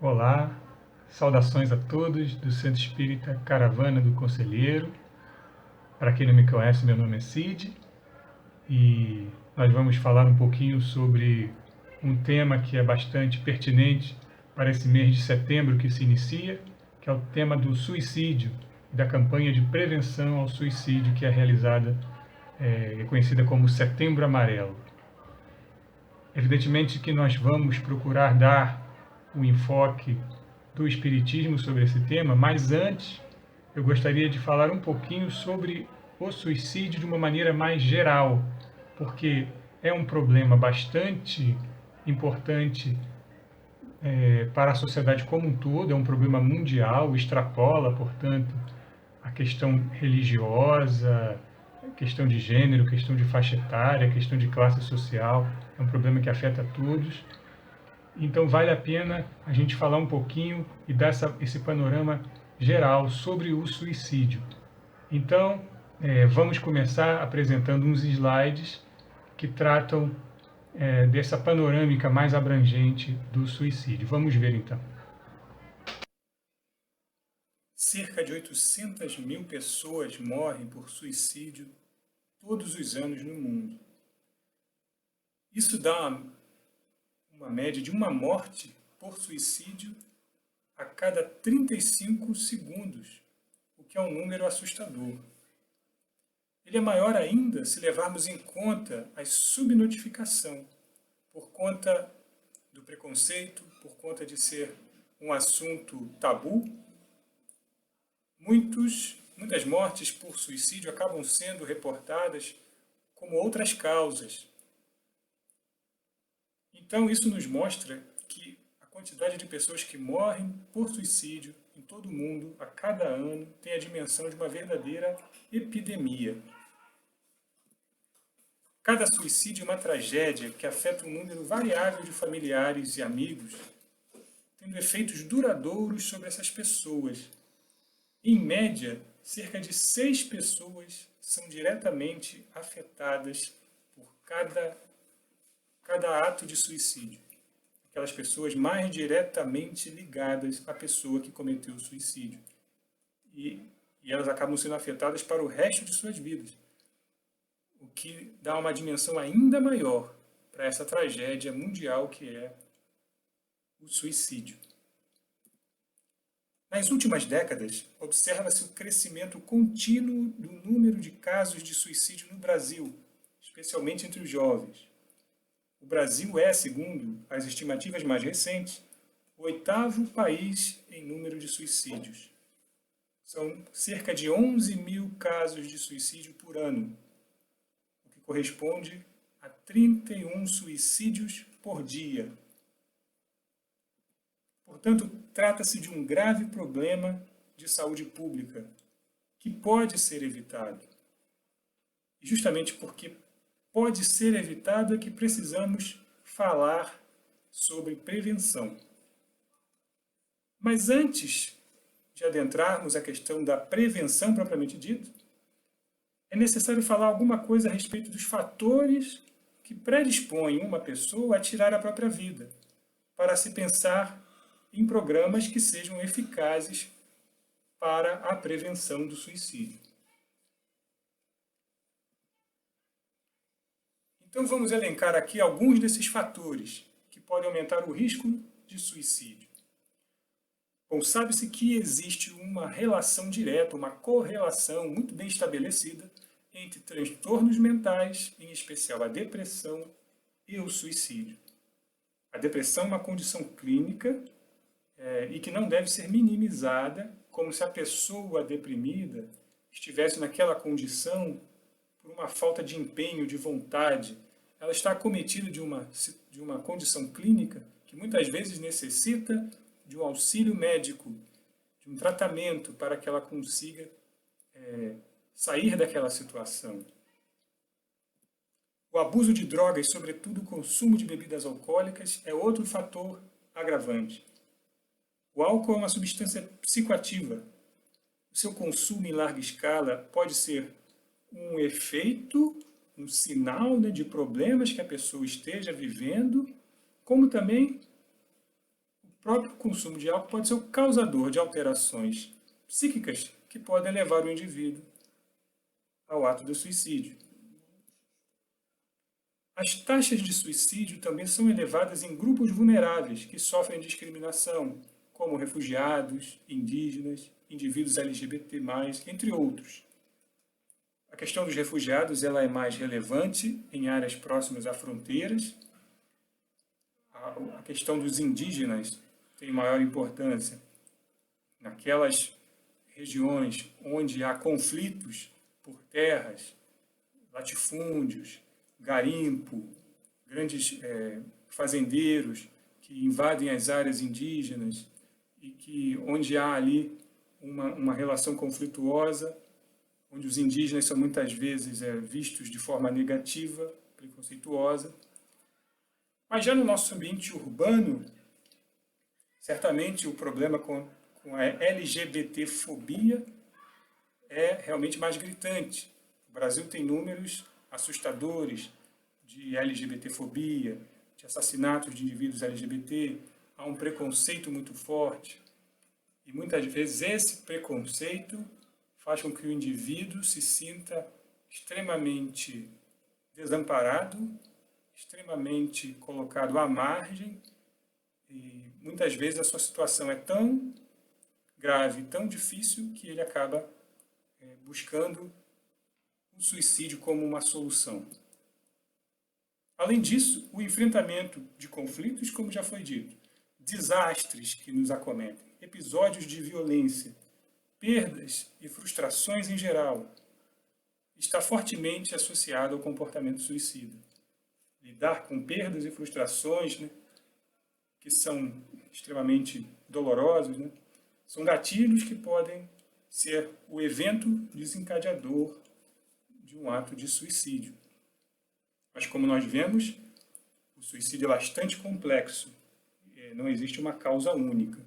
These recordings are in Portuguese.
Olá, saudações a todos do Centro Espírita Caravana do Conselheiro. Para quem não me conhece, meu nome é Cid e nós vamos falar um pouquinho sobre um tema que é bastante pertinente para esse mês de setembro que se inicia, que é o tema do suicídio e da campanha de prevenção ao suicídio que é realizada, conhecida como Setembro Amarelo. Evidentemente que nós vamos procurar dar o enfoque do Espiritismo sobre esse tema, mas antes eu gostaria de falar um pouquinho sobre o suicídio de uma maneira mais geral, porque é um problema bastante importante para a sociedade como um todo, é um problema mundial, extrapola, portanto, a questão religiosa, questão de gênero, questão de faixa etária, questão de classe social, é um problema que afeta todos. Então vale a pena a gente falar um pouquinho e dar esse panorama geral sobre o suicídio. Então, vamos começar apresentando uns slides que tratam dessa panorâmica mais abrangente do suicídio. Vamos ver então. Cerca de 800 mil pessoas morrem por suicídio todos os anos no mundo. Isso dá uma média de uma morte por suicídio a cada 35 segundos, o que é um número assustador. Ele é maior ainda se levarmos em conta a subnotificação, por conta do preconceito, por conta de ser um assunto tabu. Muitas mortes por suicídio acabam sendo reportadas como outras causas. Então, isso nos mostra que a quantidade de pessoas que morrem por suicídio em todo o mundo, a cada ano, tem a dimensão de uma verdadeira epidemia. Cada suicídio é uma tragédia que afeta um número variável de familiares e amigos, tendo efeitos duradouros sobre essas pessoas. Em média, cerca de 6 pessoas são diretamente afetadas por cada ato de suicídio. Aquelas pessoas mais diretamente ligadas à pessoa que cometeu o suicídio. E elas acabam sendo afetadas para o resto de suas vidas, o que dá uma dimensão ainda maior para essa tragédia mundial que é o suicídio. Nas últimas décadas, observa-se o crescimento contínuo do número de casos de suicídio no Brasil, especialmente entre os jovens. O Brasil é, segundo as estimativas mais recentes, o 8º país em número de suicídios. São cerca de 11 mil casos de suicídio por ano, o que corresponde a 31 suicídios por dia. Portanto, trata-se de um grave problema de saúde pública que pode ser evitado. E justamente porque pode ser evitado é que precisamos falar sobre prevenção. Mas antes de adentrarmos a questão da prevenção propriamente dita, é necessário falar alguma coisa a respeito dos fatores que predispõem uma pessoa a tirar a própria vida, para se pensar em programas que sejam eficazes para a prevenção do suicídio. Então vamos elencar aqui alguns desses fatores que podem aumentar o risco de suicídio. Bom, sabe-se que existe uma relação direta, uma correlação muito bem estabelecida entre transtornos mentais, em especial a depressão e o suicídio. A depressão é uma condição clínica e que não deve ser minimizada, como se a pessoa deprimida estivesse naquela condição por uma falta de empenho, de vontade. Ela está acometida de uma condição clínica que muitas vezes necessita de um auxílio médico, de um tratamento para que ela consiga sair daquela situação. O abuso de drogas, sobretudo o consumo de bebidas alcoólicas, é outro fator agravante. O álcool é uma substância psicoativa. O seu consumo em larga escala pode ser um efeito, um sinal de problemas que a pessoa esteja vivendo, como também próprio consumo de álcool pode ser o causador de alterações psíquicas que podem levar o indivíduo ao ato do suicídio. As taxas de suicídio também são elevadas em grupos vulneráveis que sofrem discriminação, como refugiados, indígenas, indivíduos LGBT+, entre outros. A questão dos refugiados ela é mais relevante em áreas próximas a fronteiras. A questão dos indígenas tem maior importância naquelas regiões onde há conflitos por terras, latifúndios, garimpo, grandes fazendeiros que invadem as áreas indígenas e que onde há ali uma relação conflituosa, onde os indígenas são muitas vezes vistos de forma negativa, preconceituosa. Mas já no nosso ambiente urbano, certamente o problema com a LGBTfobia é realmente mais gritante. O Brasil tem números assustadores de LGBTfobia, de assassinatos de indivíduos LGBT, há um preconceito muito forte. E muitas vezes esse preconceito faz com que o indivíduo se sinta extremamente desamparado, extremamente colocado à margem, e muitas vezes a sua situação é tão grave, tão difícil, que ele acaba buscando o suicídio como uma solução. Além disso, o enfrentamento de conflitos, como já foi dito, desastres que nos acometem, episódios de violência, perdas e frustrações em geral, está fortemente associado ao comportamento suicida. Lidar com perdas e frustrações, que são extremamente dolorosos, são gatilhos que podem ser o evento desencadeador de um ato de suicídio. Mas como nós vemos, o suicídio é bastante complexo. Não existe uma causa única.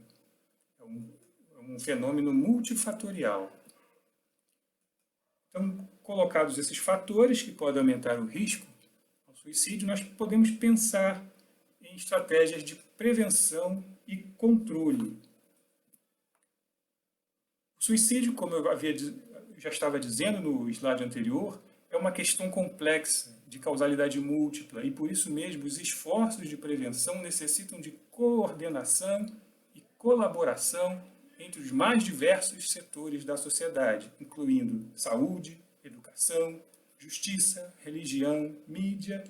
É um fenômeno multifatorial. Então, colocados esses fatores que podem aumentar o risco ao suicídio, nós podemos pensar em estratégias de prevenção e controle. O suicídio, como eu já estava dizendo no slide anterior, é uma questão complexa, de causalidade múltipla, e por isso mesmo os esforços de prevenção necessitam de coordenação e colaboração entre os mais diversos setores da sociedade, incluindo saúde, educação, justiça, religião, mídia,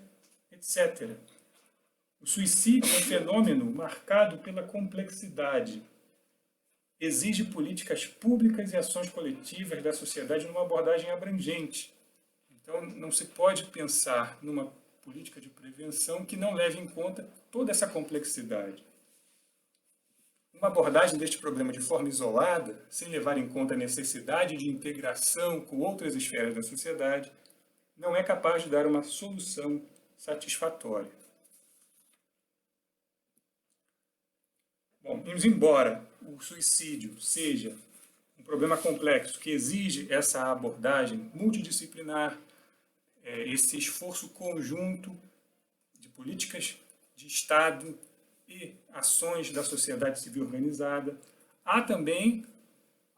etc. O suicídio é um fenômeno marcado pela complexidade. Exige políticas públicas e ações coletivas da sociedade numa abordagem abrangente. Então, não se pode pensar numa política de prevenção que não leve em conta toda essa complexidade. Uma abordagem deste problema de forma isolada, sem levar em conta a necessidade de integração com outras esferas da sociedade, não é capaz de dar uma solução satisfatória. Bom, embora o suicídio seja um problema complexo que exige essa abordagem multidisciplinar, esse esforço conjunto de políticas de Estado e ações da sociedade civil organizada, há também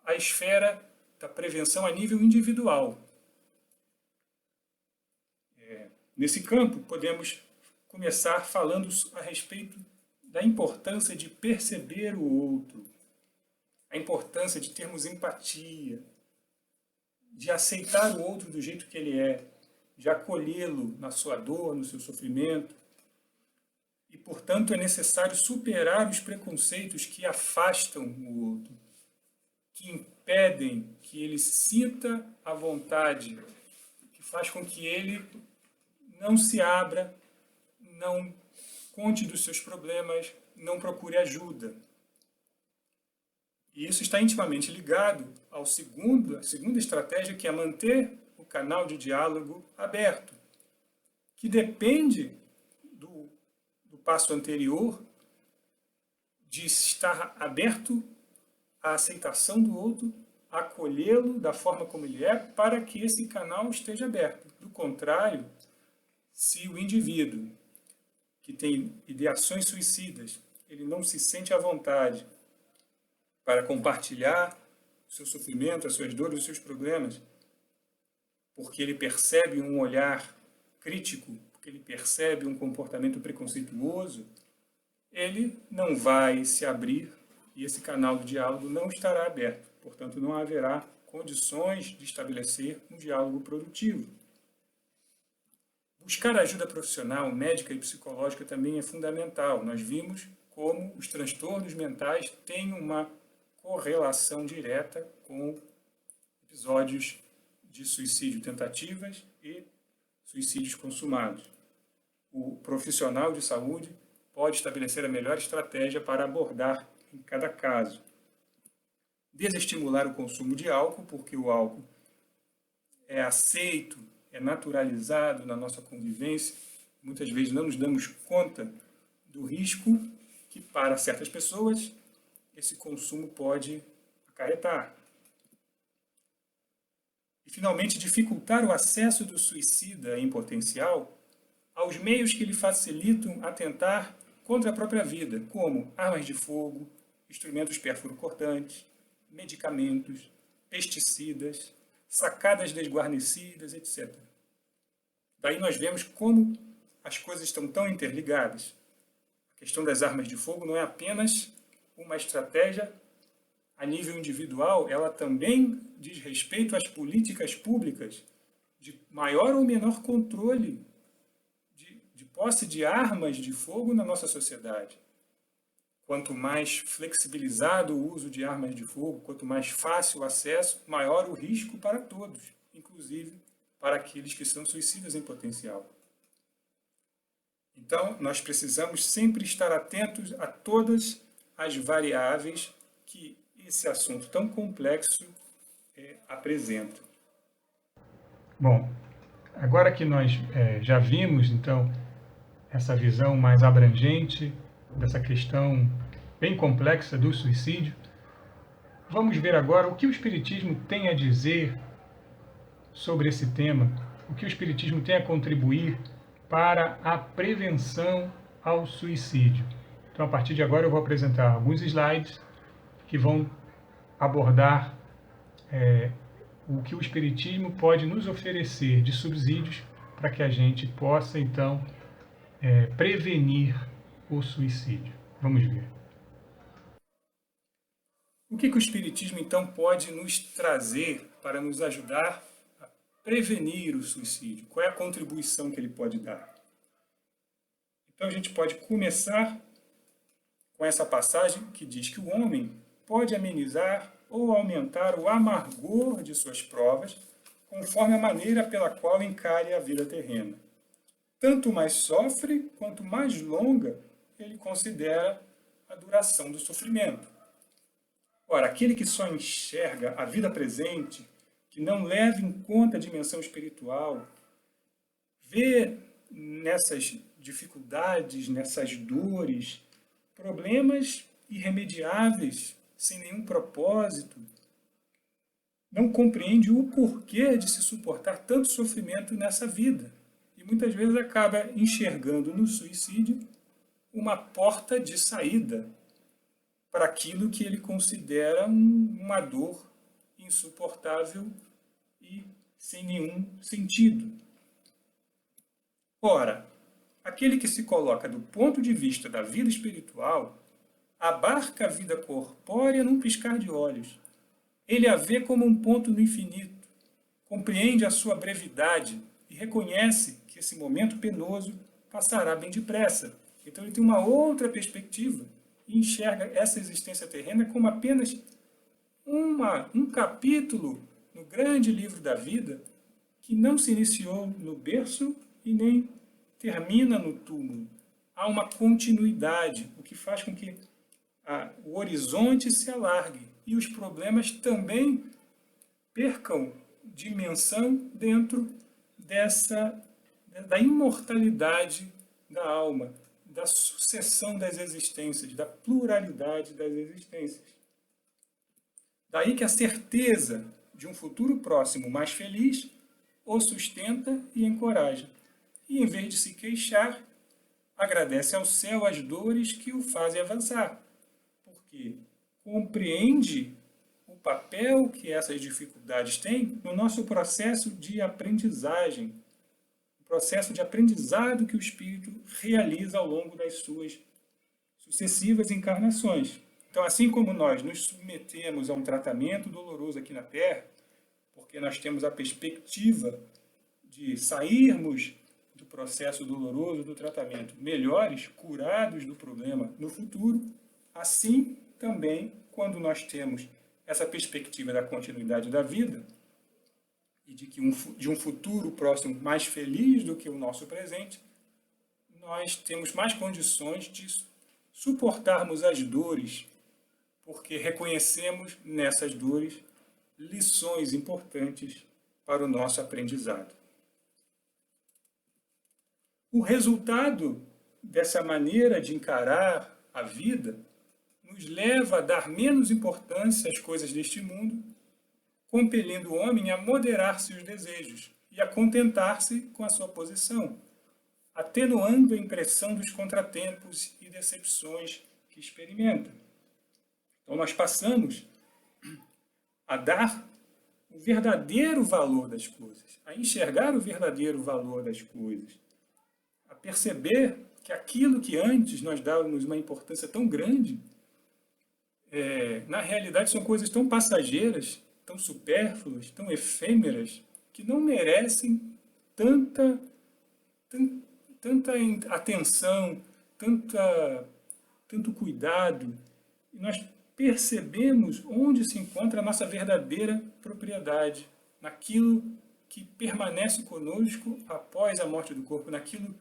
a esfera da prevenção a nível individual. Nesse campo, podemos começar falando a respeito da importância de perceber o outro, a importância de termos empatia, de aceitar o outro do jeito que ele é, de acolhê-lo na sua dor, no seu sofrimento. E, portanto, é necessário superar os preconceitos que afastam o outro, que impedem que ele sinta a vontade, que faz com que ele não se abra, não conte dos seus problemas, não procure ajuda. E isso está intimamente ligado à segunda estratégia, que é manter o canal de diálogo aberto, que depende do passo anterior, de estar aberto à aceitação do outro, a acolhê-lo da forma como ele é, para que esse canal esteja aberto. Do contrário, se o indivíduo que tem ideações suicidas ele não se sente à vontade para compartilhar o seu sofrimento, as suas dores, os seus problemas, porque ele percebe um olhar crítico, porque ele percebe um comportamento preconceituoso, ele não vai se abrir e esse canal do diálogo não estará aberto. Portanto, não haverá condições de estabelecer um diálogo produtivo. Buscar ajuda profissional, médica e psicológica também é fundamental. Nós vimos como os transtornos mentais têm uma correlação direta com episódios de suicídio, tentativas e suicídios consumados. O profissional de saúde pode estabelecer a melhor estratégia para abordar em cada caso. Desestimular o consumo de álcool, porque o álcool é aceito, é naturalizado na nossa convivência. Muitas vezes não nos damos conta do risco que, para certas pessoas, esse consumo pode acarretar. E, finalmente, dificultar o acesso do suicida em potencial aos meios que lhe facilitam atentar contra a própria vida, como armas de fogo, instrumentos perfuro-cortantes, medicamentos, pesticidas, sacadas desguarnecidas, etc. Daí nós vemos como as coisas estão tão interligadas. A questão das armas de fogo não é apenas uma estratégia a nível individual, ela também diz respeito às políticas públicas de maior ou menor controle de posse de armas de fogo na nossa sociedade. Quanto mais flexibilizado o uso de armas de fogo, quanto mais fácil o acesso, maior o risco para todos, inclusive para aqueles que são suicidas em potencial. Então, nós precisamos sempre estar atentos a todas as variáveis que esse assunto tão complexo apresenta. Bom, agora que nós já vimos, então, essa visão mais abrangente dessa questão bem complexa do suicídio, vamos ver agora o que o Espiritismo tem a dizer sobre esse tema, o que o Espiritismo tem a contribuir para a prevenção ao suicídio. Então, a partir de agora, eu vou apresentar alguns slides que vão abordar o que o Espiritismo pode nos oferecer de subsídios para que a gente possa, então, prevenir o suicídio. Vamos ver. O que o Espiritismo, então, pode nos trazer para nos ajudar a prevenir o suicídio? Qual é a contribuição que ele pode dar? Então, a gente pode começar com essa passagem que diz que o homem pode amenizar ou aumentar o amargor de suas provas conforme a maneira pela qual encare a vida terrena. Tanto mais sofre, quanto mais longa ele considera a duração do sofrimento. Ora, aquele que só enxerga a vida presente, que não leva em conta a dimensão espiritual, vê nessas dificuldades, nessas dores, problemas irremediáveis, sem nenhum propósito, não compreende o porquê de se suportar tanto sofrimento nessa vida. E muitas vezes acaba enxergando no suicídio uma porta de saída para aquilo que ele considera uma dor insuportável e sem nenhum sentido. Ora, aquele que se coloca do ponto de vista da vida espiritual abarca a vida corpórea num piscar de olhos. Ele a vê como um ponto no infinito, compreende a sua brevidade e reconhece que esse momento penoso passará bem depressa. Então ele tem uma outra perspectiva e enxerga essa existência terrena como apenas um capítulo no grande livro da vida que não se iniciou no berço e nem termina no túmulo. Há uma continuidade, o que faz com que o horizonte se alargue e os problemas também percam dimensão dentro da imortalidade da alma, da sucessão das existências, da pluralidade das existências. Daí que a certeza de um futuro próximo mais feliz o sustenta e encoraja. E em vez de se queixar, agradece ao céu as dores que o fazem avançar, porque compreende o papel que essas dificuldades têm no nosso processo de aprendizagem, o processo de aprendizado que o espírito realiza ao longo das suas sucessivas encarnações. Então, assim como nós nos submetemos a um tratamento doloroso aqui na Terra, porque nós temos a perspectiva de sairmos do processo doloroso do tratamento melhores, curados do problema no futuro, assim também, quando nós temos essa perspectiva da continuidade da vida e de um futuro próximo mais feliz do que o nosso presente, nós temos mais condições de suportarmos as dores, porque reconhecemos nessas dores lições importantes para o nosso aprendizado. O resultado dessa maneira de encarar a vida nos leva a dar menos importância às coisas deste mundo, compelindo o homem a moderar seus desejos e a contentar-se com a sua posição, atenuando a impressão dos contratempos e decepções que experimenta. Então, nós passamos a dar o verdadeiro valor das coisas, a enxergar o verdadeiro valor das coisas, a perceber que aquilo que antes nós dávamos uma importância tão grande, na realidade são coisas tão passageiras, tão supérfluas, tão efêmeras, que não merecem tanta atenção, tanto cuidado. E nós percebemos onde se encontra a nossa verdadeira propriedade, naquilo que permanece conosco após a morte do corpo, naquilo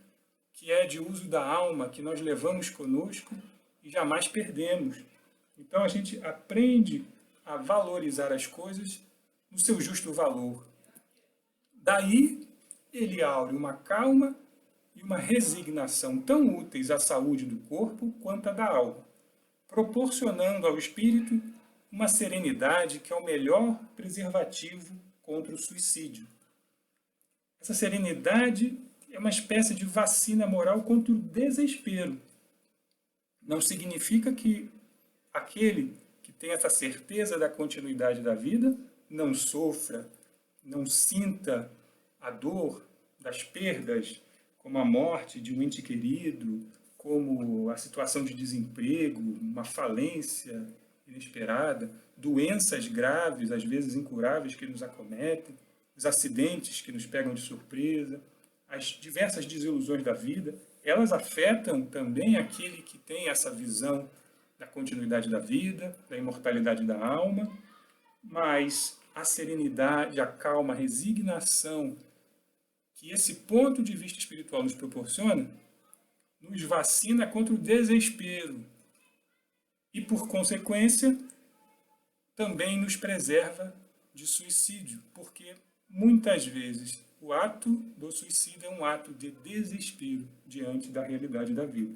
que é de uso da alma, que nós levamos conosco e jamais perdemos. Então a gente aprende a valorizar as coisas no seu justo valor. Daí ele aure uma calma e uma resignação tão úteis à saúde do corpo quanto à da alma, proporcionando ao espírito uma serenidade que é o melhor preservativo contra o suicídio. Essa serenidade é uma espécie de vacina moral contra o desespero. Não significa que aquele que tem essa certeza da continuidade da vida não sofra, não sinta a dor das perdas, como a morte de um ente querido, como a situação de desemprego, uma falência inesperada, doenças graves, às vezes incuráveis, que nos acometem, os acidentes que nos pegam de surpresa, as diversas desilusões da vida, elas afetam também aquele que tem essa visão da continuidade da vida, da imortalidade da alma, mas a serenidade, a calma, a resignação que esse ponto de vista espiritual nos proporciona, nos vacina contra o desespero e, por consequência, também nos preserva de suicídio, porque muitas vezes o ato do suicídio é um ato de desespero diante da realidade da vida.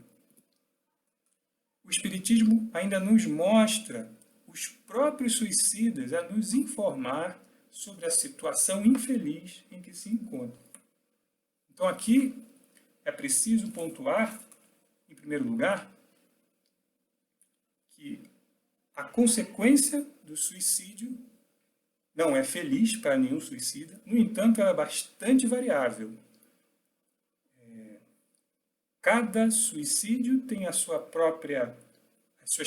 O Espiritismo ainda nos mostra os próprios suicidas a nos informar sobre a situação infeliz em que se encontram. Então aqui é preciso pontuar, em primeiro lugar, que a consequência do suicídio não é feliz para nenhum suicida, no entanto, ela é bastante variável. Cada suicídio tem as suas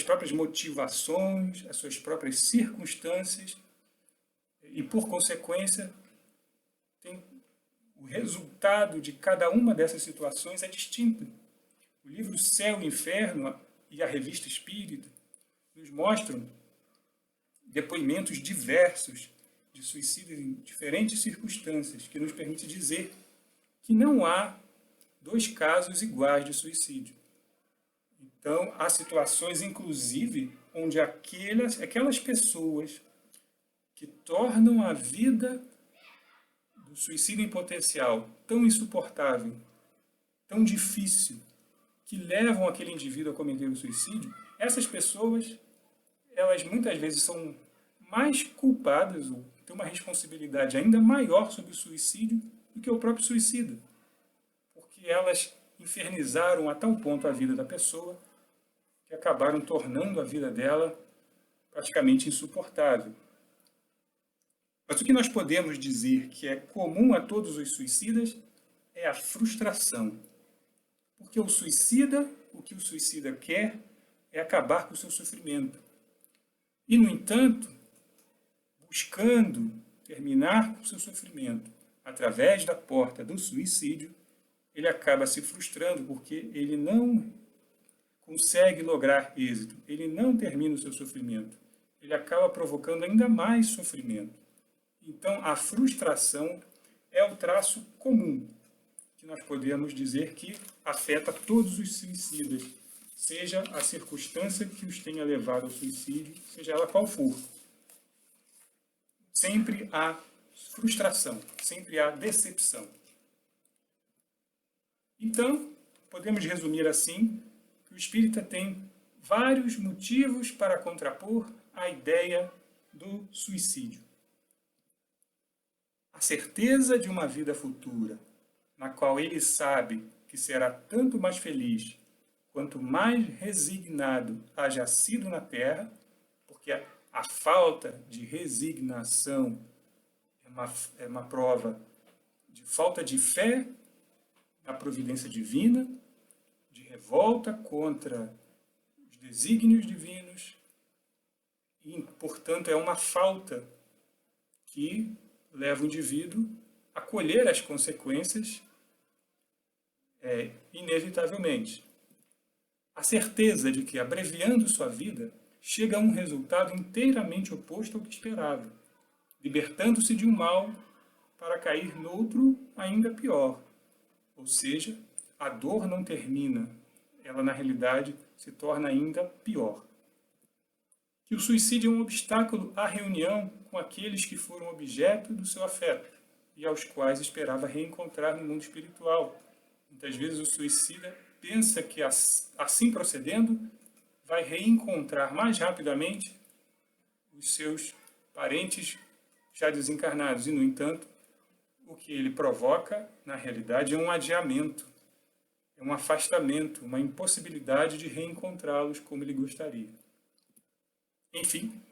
próprias motivações, as suas próprias circunstâncias, e, por consequência, o resultado de cada uma dessas situações é distinto. O livro Céu e Inferno e a Revista Espírita nos mostram depoimentos diversos de suicídios em diferentes circunstâncias, que nos permite dizer que não há dois casos iguais de suicídio. Então, há situações, inclusive, onde aquelas pessoas que tornam a vida do suicídio em potencial tão insuportável, tão difícil, que levam aquele indivíduo a cometer o suicídio, essas pessoas, elas muitas vezes são mais culpadas, ou têm uma responsabilidade ainda maior sobre o suicídio do que o próprio suicida. Porque elas infernizaram a tal ponto a vida da pessoa que acabaram tornando a vida dela praticamente insuportável. Mas o que nós podemos dizer que é comum a todos os suicidas é a frustração. Porque o que o suicida quer é acabar com o seu sofrimento. E, no entanto, buscando terminar com o seu sofrimento através da porta do suicídio, ele acaba se frustrando porque ele não consegue lograr êxito, ele não termina o seu sofrimento, ele acaba provocando ainda mais sofrimento. Então, a frustração é o traço comum que nós podemos dizer que afeta todos os suicidas, seja a circunstância que os tenha levado ao suicídio, seja ela qual for. Sempre há frustração, sempre há decepção. Então, podemos resumir assim, que o espírita tem vários motivos para contrapor a ideia do suicídio. A certeza de uma vida futura, na qual ele sabe que será tanto mais feliz quanto mais resignado haja sido na terra, porque a falta de resignação é uma prova de falta de fé na providência divina, de revolta contra os desígnios divinos, e, portanto, é uma falta que leva o indivíduo a colher as consequências inevitavelmente. A certeza de que, abreviando sua vida, chega a um resultado inteiramente oposto ao que esperava, libertando-se de um mal para cair noutro ainda pior. Ou seja, a dor não termina, ela na realidade se torna ainda pior. Que o suicídio é um obstáculo à reunião com aqueles que foram objeto do seu afeto e aos quais esperava reencontrar no mundo espiritual. Muitas vezes o suicida pensa que assim procedendo vai reencontrar mais rapidamente os seus parentes já desencarnados e, no entanto, o que ele provoca, na realidade, é um adiamento, é um afastamento, uma impossibilidade de reencontrá-los como ele gostaria. Enfim,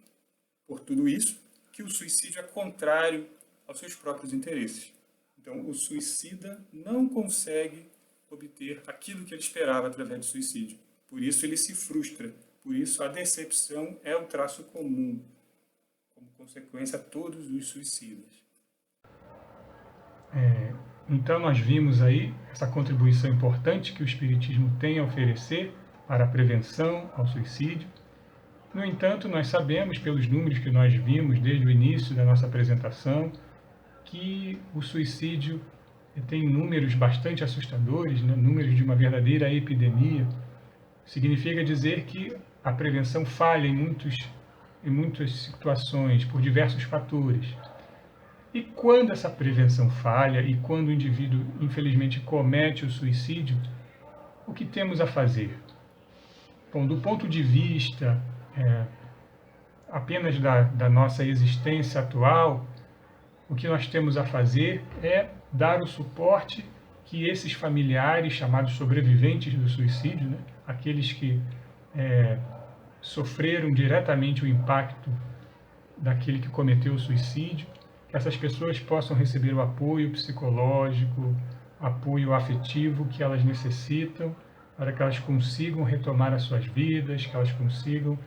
por tudo isso, que o suicídio é contrário aos seus próprios interesses. Então, o suicida não consegue obter aquilo que ele esperava através do suicídio. Por isso ele se frustra. Por isso a decepção é o traço comum, como consequência a todos os suicidas. Então nós vimos aí essa contribuição importante que o Espiritismo tem a oferecer para a prevenção ao suicídio. No entanto, nós sabemos, pelos números que nós vimos desde o início da nossa apresentação, que o suicídio tem números bastante assustadores, né? Números de uma verdadeira epidemia. Significa dizer que a prevenção falha em muitas situações, por diversos fatores. E quando essa prevenção falha e quando o indivíduo, infelizmente, comete o suicídio, o que temos a fazer? Bom, do ponto de vista apenas da nossa existência atual, o que nós temos a fazer é dar o suporte que esses familiares, chamados sobreviventes do suicídio, né, aqueles que sofreram diretamente o impacto daquele que cometeu o suicídio, que essas pessoas possam receber o apoio psicológico, apoio afetivo que elas necessitam para que elas consigam retomar as suas vidas, que elas consigam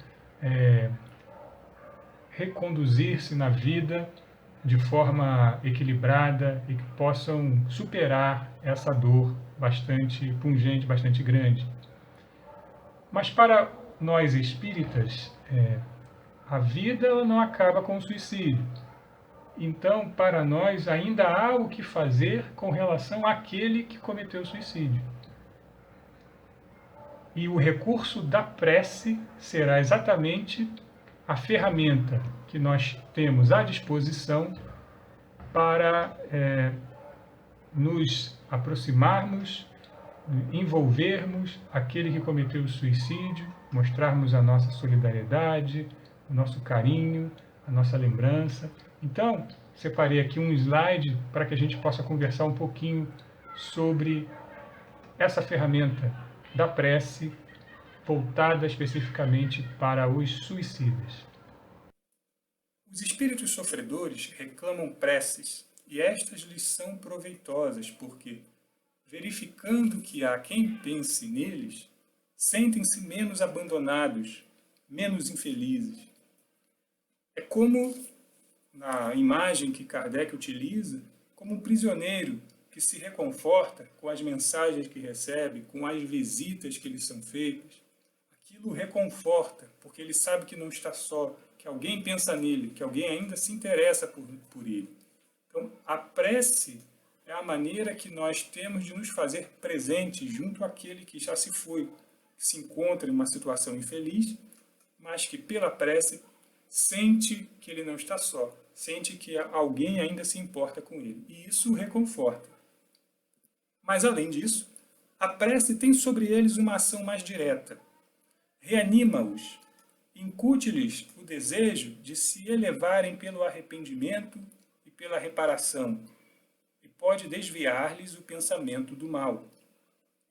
reconduzir-se na vida de forma equilibrada e que possam superar essa dor bastante pungente, bastante grande. Mas para nós espíritas, a vida ela não acaba com o suicídio. Então, para nós, ainda há o que fazer com relação àquele que cometeu o suicídio. E o recurso da prece será exatamente a ferramenta que nós temos à disposição para nos aproximarmos, envolvermos aquele que cometeu o suicídio, mostrarmos a nossa solidariedade, o nosso carinho, a nossa lembrança. Então, separei aqui um slide para que a gente possa conversar um pouquinho sobre essa ferramenta da prece voltada especificamente para os suicidas. Os espíritos sofredores reclamam preces, e estas lhes são proveitosas, porque, verificando que há quem pense neles, sentem-se menos abandonados, menos infelizes. É como, na imagem que Kardec utiliza, como um prisioneiro que se reconforta com as mensagens que recebe, com as visitas que lhe são feitas. Aquilo o reconforta, porque ele sabe que não está só, que alguém pensa nele, que alguém ainda se interessa por ele. Então, a prece é a maneira que nós temos de nos fazer presentes junto àquele que já se foi, que se encontra em uma situação infeliz, mas que pela prece sente que ele não está só, sente que alguém ainda se importa com ele. E isso o reconforta. Mas, além disso, a prece tem sobre eles uma ação mais direta. Reanima-os, incute-lhes o desejo de se elevarem pelo arrependimento e pela reparação, e pode desviar-lhes o pensamento do mal.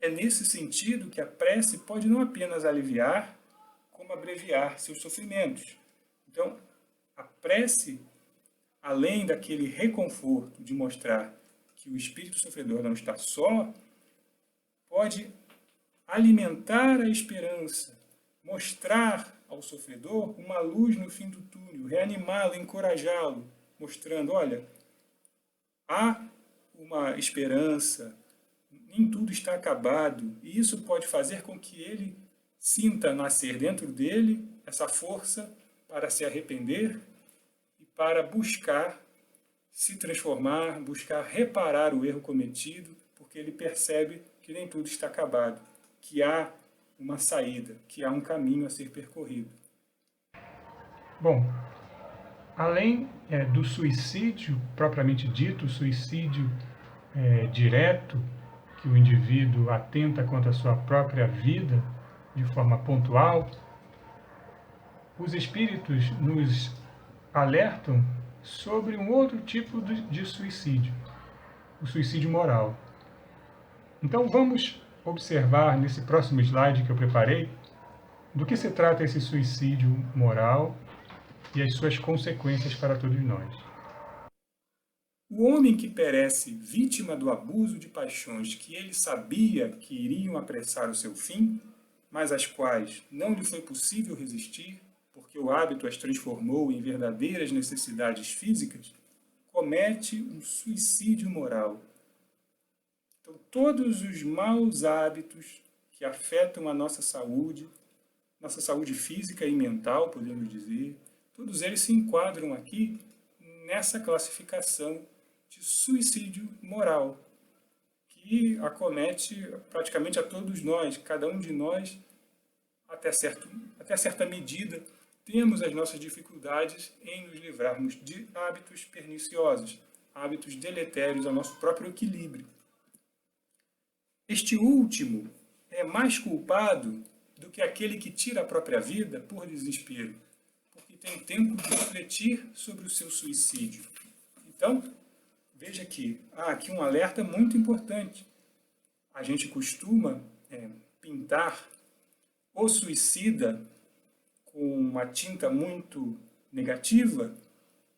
É nesse sentido que a prece pode não apenas aliviar, como abreviar seus sofrimentos. Então, a prece, além daquele reconforto de mostrar que o espírito sofredor não está só, pode alimentar a esperança, mostrar ao sofredor uma luz no fim do túnel, reanimá-lo, encorajá-lo, mostrando, olha, há uma esperança, nem tudo está acabado, e isso pode fazer com que ele sinta nascer dentro dele essa força para se arrepender e para buscar se transformar, buscar reparar o erro cometido, porque ele percebe que nem tudo está acabado, que há uma saída, que há um caminho a ser percorrido. Bom, além do suicídio propriamente dito, o suicídio direto, que o indivíduo atenta contra a sua própria vida de forma pontual, os espíritos nos alertam sobre um outro tipo de suicídio, o suicídio moral. Então vamos observar nesse próximo slide que eu preparei do que se trata esse suicídio moral e as suas consequências para todos nós. O homem que perece vítima do abuso de paixões que ele sabia que iriam apressar o seu fim, mas às quais não lhe foi possível resistir, porque o hábito as transformou em verdadeiras necessidades físicas, comete um suicídio moral. Então, todos os maus hábitos que afetam a nossa saúde física e mental, podemos dizer, todos eles se enquadram aqui nessa classificação de suicídio moral, que acomete praticamente a todos nós, cada um de nós, até certa medida, temos as nossas dificuldades em nos livrarmos de hábitos perniciosos, hábitos deletérios ao nosso próprio equilíbrio. Este último é mais culpado do que aquele que tira a própria vida por desespero, porque tem tempo de refletir sobre o seu suicídio. Então, veja que há aqui um alerta muito importante. A gente costuma pintar o suicida com uma tinta muito negativa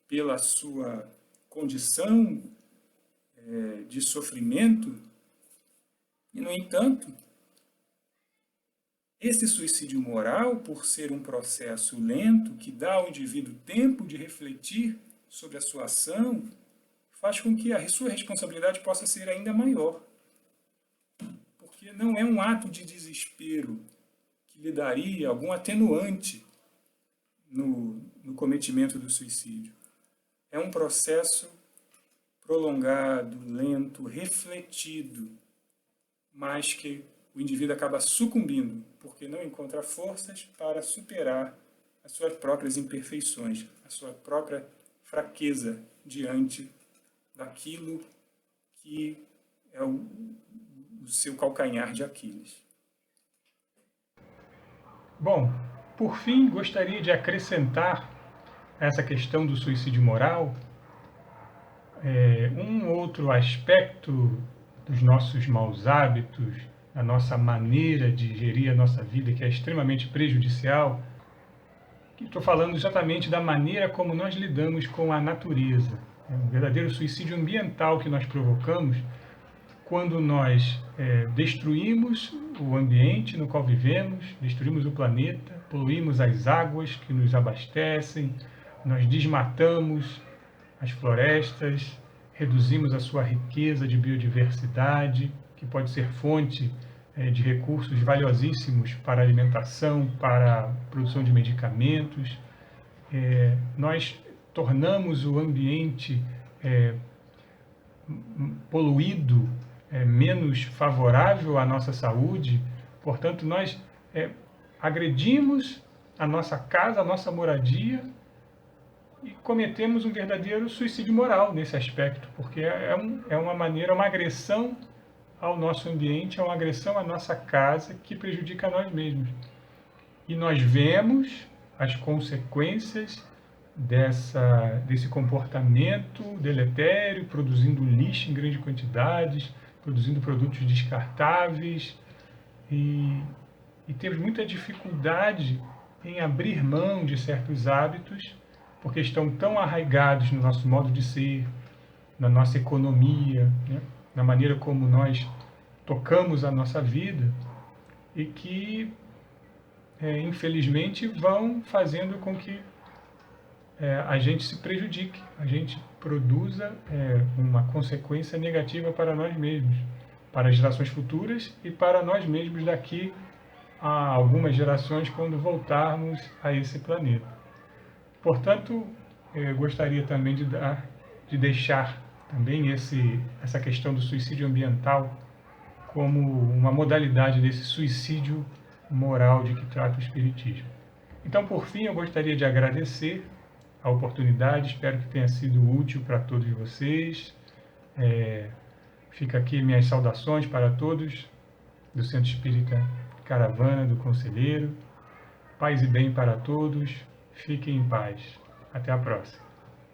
pela sua condição de sofrimento. E, no entanto, esse suicídio moral, por ser um processo lento, que dá ao indivíduo tempo de refletir sobre a sua ação, faz com que a sua responsabilidade possa ser ainda maior. Porque não é um ato de desespero que lhe daria algum atenuante no cometimento do suicídio. É um processo prolongado, lento, refletido, mas que o indivíduo acaba sucumbindo, porque não encontra forças para superar as suas próprias imperfeições, a sua própria fraqueza diante daquilo que é o seu calcanhar de Aquiles. Bom, por fim, gostaria de acrescentar essa questão do suicídio moral um outro aspecto dos nossos maus hábitos, da nossa maneira de gerir a nossa vida, que é extremamente prejudicial, estou falando exatamente da maneira como nós lidamos com a natureza. É um verdadeiro suicídio ambiental que nós provocamos quando nós destruímos o ambiente no qual vivemos, destruímos o planeta, poluímos as águas que nos abastecem, nós desmatamos as florestas, reduzimos a sua riqueza de biodiversidade, que pode ser fonte de recursos valiosíssimos para alimentação, para a produção de medicamentos. Nós tornamos o ambiente poluído, menos favorável à nossa saúde, portanto, nós agredimos a nossa casa, a nossa moradia e cometemos um verdadeiro suicídio moral nesse aspecto, porque é uma maneira, uma agressão ao nosso ambiente, é uma agressão à nossa casa que prejudica a nós mesmos. E nós vemos as consequências desse comportamento deletério, produzindo lixo em grandes quantidades, produzindo produtos descartáveis e temos muita dificuldade em abrir mão de certos hábitos porque estão tão arraigados no nosso modo de ser, na nossa economia, né? Na maneira como nós tocamos a nossa vida e que, infelizmente, vão fazendo com que a gente se prejudique, a gente produza uma consequência negativa para nós mesmos, para as gerações futuras e para nós mesmos daqui a algumas gerações quando voltarmos a esse planeta. Portanto, eu gostaria também de deixar também essa questão do suicídio ambiental como uma modalidade desse suicídio moral de que trata o Espiritismo. Então, por fim, eu gostaria de agradecer a oportunidade, espero que tenha sido útil para todos vocês. Fica aqui minhas saudações para todos do Centro Espírita Caravana do Conselheiro. Paz e bem para todos. Fiquem em paz. Até a próxima.